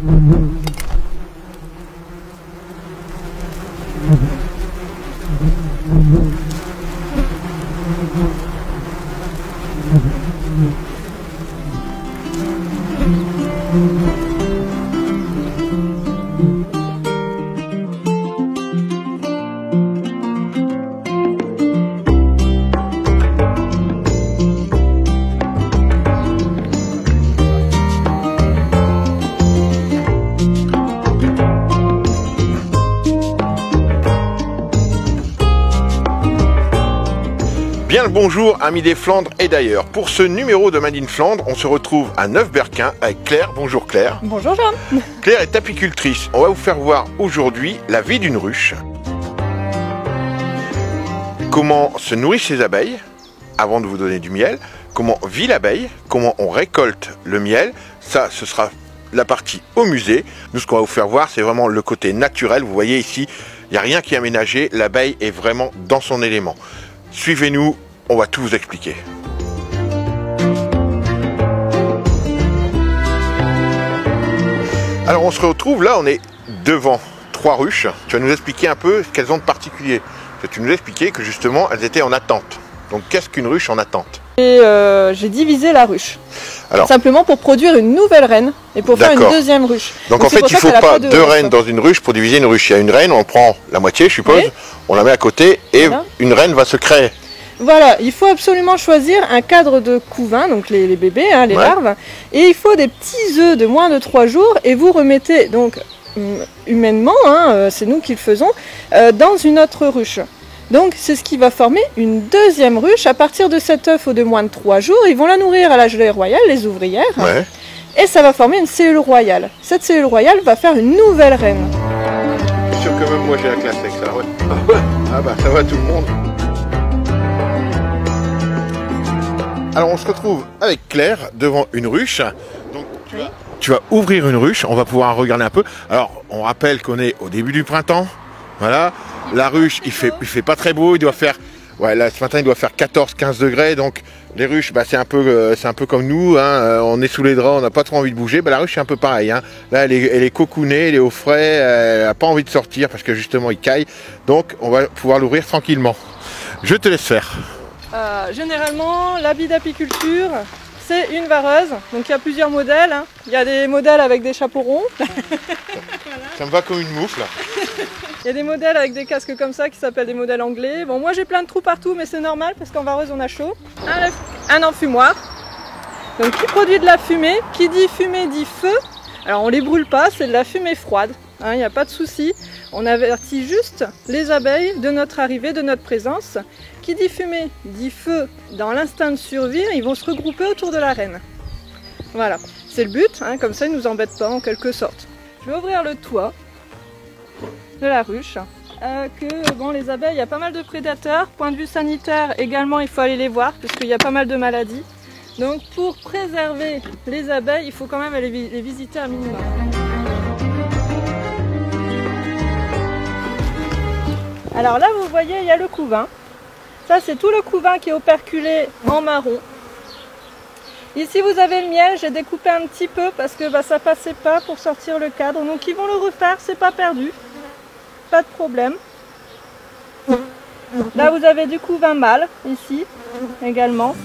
Bien le bonjour amis des Flandres et d'ailleurs. Pour ce numéro de Made in Flandre, on se retrouve à Neuf-Berquin avec Claire. Bonjour Claire. Bonjour Jean. Claire est apicultrice. On va vous faire voir aujourd'hui la vie d'une ruche. Comment se nourrissent les abeilles avant de vous donner du miel. Comment vit l'abeille. Comment on récolte le miel. Ça, ce sera la partie au musée. Nous, ce qu'on va vous faire voir, c'est vraiment le côté naturel. Vous voyez ici, il n'y a rien qui est aménagé. L'abeille est vraiment dans son élément. Suivez-nous, on va tout vous expliquer. Alors on se retrouve là, on est devant 3 ruches. Tu vas nous expliquer un peu ce qu'elles ont de particulier. Tu nous expliquais que justement elles étaient en attente. Donc qu'est-ce qu'une ruche en attente? J'ai divisé la ruche. Alors, simplement pour produire une nouvelle reine et pour faire une deuxième ruche. Donc en fait il ne faut pas 2 reines dans une ruche pour diviser une ruche. Il y a une reine, on prend la moitié je suppose, on la met à côté et voilà. Une reine va se créer. Voilà, il faut absolument choisir un cadre de couvain, donc les bébés, hein, les larves, et il faut des petits œufs de moins de 3 jours et vous remettez donc humainement, hein, c'est nous qui le faisons, dans une autre ruche. Donc c'est ce qui va former une deuxième ruche. À partir de cet œuf de moins de 3 jours, ils vont la nourrir à la gelée royale, les ouvrières, et ça va former une cellule royale. Cette cellule royale va faire une nouvelle reine. Je suis sûr que même moi j'ai la classe avec ça, Ah bah ça va tout le monde. Alors on se retrouve avec Claire devant une ruche. Donc tu vas ouvrir une ruche, on va pouvoir regarder un peu. Alors on rappelle qu'on est au début du printemps. Voilà, la ruche il fait pas très beau, il doit faire, là ce matin il doit faire 14-15 degrés, donc les ruches c'est un peu comme nous, hein, on est sous les draps, on n'a pas trop envie de bouger, la ruche c'est un peu pareil, hein. Là elle est cocoonée, elle est au frais, elle n'a pas envie de sortir parce que justement il caille, donc on va pouvoir l'ouvrir tranquillement. Je te laisse faire. Généralement l'habit d'apiculture c'est une vareuse, donc il y a plusieurs modèles, hein. Il y a des modèles avec des chapeaux ronds. Voilà. Ça me va comme une moufle. Il y a des modèles avec des casques comme ça qui s'appellent des modèles anglais. Bon, moi j'ai plein de trous partout, mais c'est normal parce qu'en vareuse on a chaud. Un enfumoir, donc qui produit de la fumée. Qui dit fumée dit feu. Alors on les brûle pas, c'est de la fumée froide. Il n'y a pas de souci. On avertit juste les abeilles de notre arrivée, de notre présence. Qui dit fumée dit feu. Dans l'instinct de survie, ils vont se regrouper autour de la reine. Voilà, c'est le but, hein, comme ça ils ne nous embêtent pas en quelque sorte. Je vais ouvrir le toit de la ruche. Les abeilles, il y a pas mal de prédateurs. Point de vue sanitaire également, il faut aller les voir puisqu'il y a pas mal de maladies. Donc pour préserver les abeilles, il faut quand même aller les visiter un minimum. Alors là, vous voyez, il y a le couvain. Ça, c'est tout le couvain qui est operculé en marron. Ici, vous avez le miel. J'ai découpé un petit peu parce que ça passait pas pour sortir le cadre. Donc, ils vont le refaire. C'est pas perdu. Pas de problème. Là, vous avez du couvain mâle, ici, également.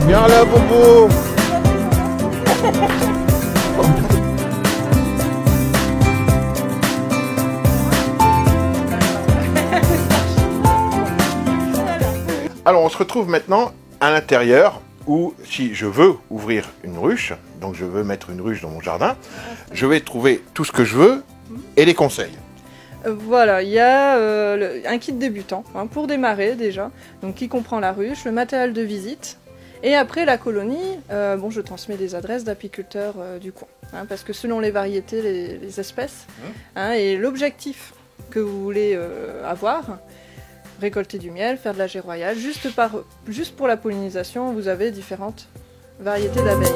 Viens là, Bobo. Alors on se retrouve maintenant à l'intérieur où si je veux ouvrir une ruche, donc je veux mettre une ruche dans mon jardin, je vais trouver tout ce que je veux et les conseils. Voilà, il y a un kit débutant pour démarrer déjà, donc qui comprend la ruche, le matériel de visite et après la colonie, je transmets des adresses d'apiculteurs du coin, parce que selon les variétés, les espèces et l'objectif que vous voulez avoir, récolter du miel, faire de la gelée royale, juste pour la pollinisation, vous avez différentes variétés d'abeilles.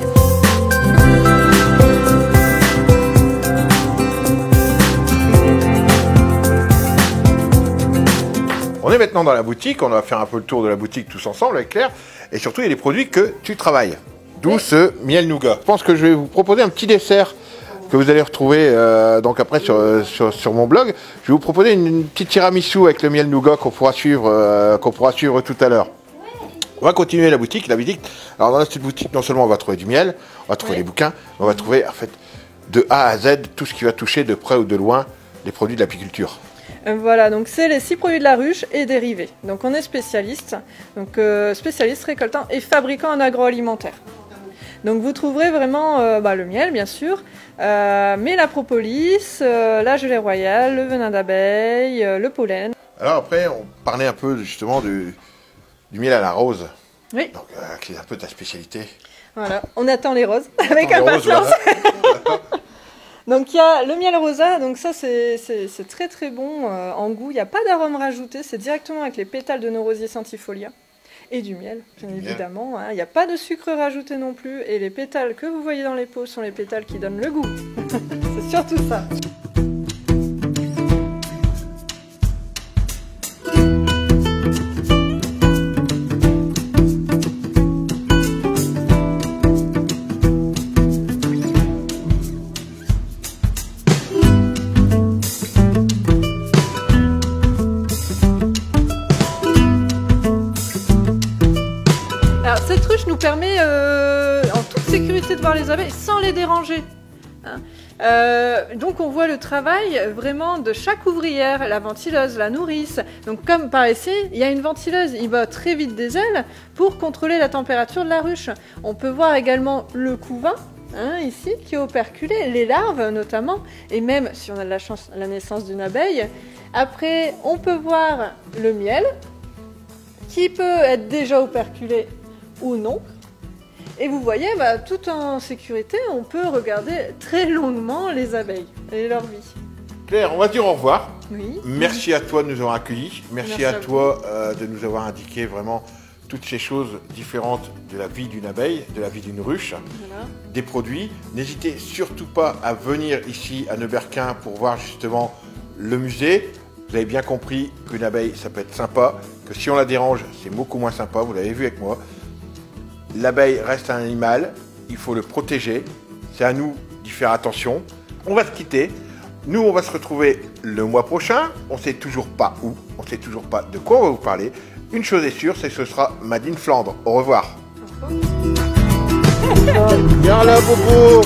On est maintenant dans la boutique, on va faire un peu le tour de la boutique tous ensemble avec Claire, et surtout il y a des produits que tu travailles. D'où ce miel nougat. Je pense que je vais vous proposer un petit dessert que vous allez retrouver donc après sur mon blog. Je vais vous proposer une petite tiramisu avec le miel nougat qu'on pourra suivre tout à l'heure. On va continuer la boutique. Alors dans cette boutique, non seulement on va trouver du miel, on va trouver des bouquins, mais on va trouver en fait de A à Z tout ce qui va toucher de près ou de loin les produits de l'apiculture. Voilà, donc c'est les 6 produits de la ruche et dérivés. Donc on est spécialiste, spécialiste récoltant et fabricant en agroalimentaire. Donc vous trouverez vraiment le miel bien sûr, mais la propolis, la gelée royale, le venin d'abeille, le pollen. Alors après on parlait un peu justement du miel à la rose. Oui. Donc c'est un peu ta spécialité. Voilà, on attend les roses avec impatience. Voilà. Donc il y a le miel rosa, donc ça c'est très très bon en goût, il n'y a pas d'arôme rajouté, c'est directement avec les pétales de nos rosiers centifolia et du miel, bien évidemment. Il n'y a pas de sucre rajouté non plus, et les pétales que vous voyez dans les pots sont les pétales qui donnent le goût. C'est surtout ça. Cette ruche nous permet en toute sécurité de voir les abeilles sans les déranger. Donc on voit le travail vraiment de chaque ouvrière, la ventileuse, la nourrice. Donc comme par ici, il y a une ventileuse, il bat très vite des ailes pour contrôler la température de la ruche. On peut voir également le couvain, ici, qui est operculé, les larves notamment, et même si on a de la chance, la naissance d'une abeille. Après, on peut voir le miel, qui peut être déjà operculé ou non. Et vous voyez, tout en sécurité, on peut regarder très longuement les abeilles et leur vie. Claire, on va dire au revoir. Oui. Merci à toi de nous avoir accueillis. Merci à toi de nous avoir indiqué vraiment toutes ces choses différentes de la vie d'une abeille, de la vie d'une ruche, des produits. N'hésitez surtout pas à venir ici à Neuberquin pour voir justement le musée. Vous avez bien compris qu'une abeille, ça peut être sympa, que si on la dérange, c'est beaucoup moins sympa, vous l'avez vu avec moi. L'abeille reste un animal, il faut le protéger, c'est à nous d'y faire attention. On va se quitter, nous on va se retrouver le mois prochain, on ne sait toujours pas où, on ne sait toujours pas de quoi on va vous parler. Une chose est sûre, c'est que ce sera Made in Flandre. Au revoir. Viens là, Bobo.